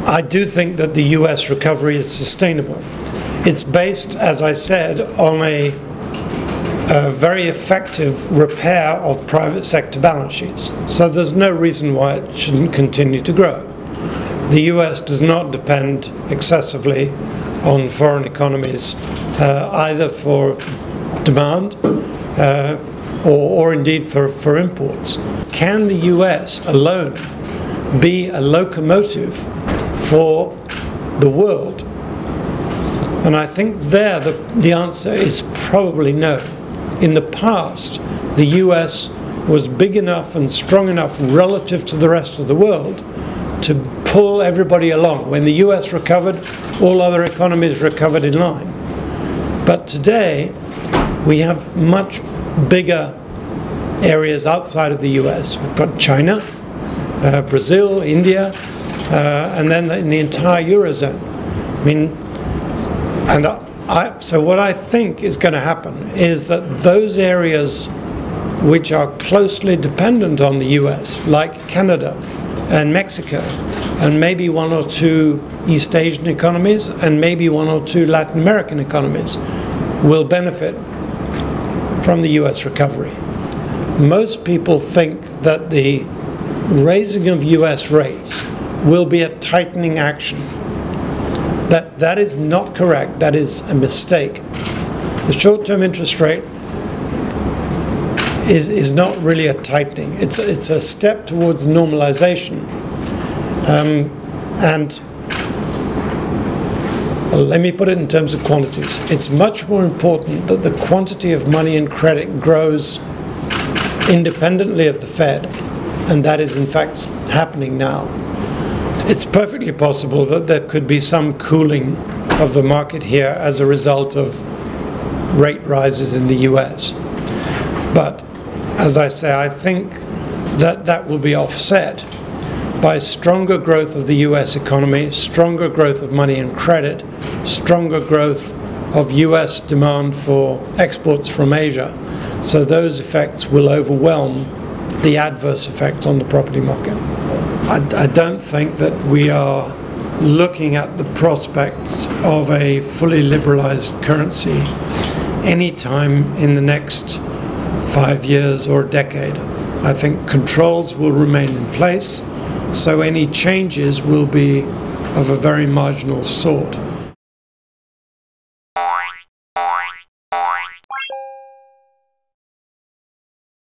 I do think that the US recovery is sustainable. It's based, as I said, on a very effective repair of private sector balance sheets. So there's no reason why it shouldn't continue to grow. The US does not depend excessively on foreign economies, either for demand or indeed for imports. Can the US alone be a locomotive for the world? And I think there the answer is probably no. In the past, the US was big enough and strong enough relative to the rest of the world to pull everybody along. When the US recovered, all other economies recovered in line. But today, we have much bigger areas outside of the US. We've got China, Brazil, India, and then in the entire Eurozone. I mean, so what I think is going to happen is that those areas which are closely dependent on the US, like Canada and Mexico, and maybe one or two East Asian economies, and maybe one or two Latin American economies, will benefit from the US recovery. Most people think that the raising of US rates will be a tightening action. That is not correct. That is a mistake. The short-term interest rate is not really a tightening. It's a step towards normalization. And let me put it in terms of quantities. It's much more important that the quantity of money and credit grows independently of the Fed, and that is in fact happening now. It's perfectly possible that there could be some cooling of the market here as a result of rate rises in the US. But as I say, I think that will be offset by stronger growth of the US economy, stronger growth of money and credit, stronger growth of US demand for exports from Asia. So those effects will overwhelm the adverse effects on the property market. I don't think that we are looking at the prospects of a fully liberalized currency anytime in the next 5 years or a decade. I think controls will remain in place, so any changes will be of a very marginal sort.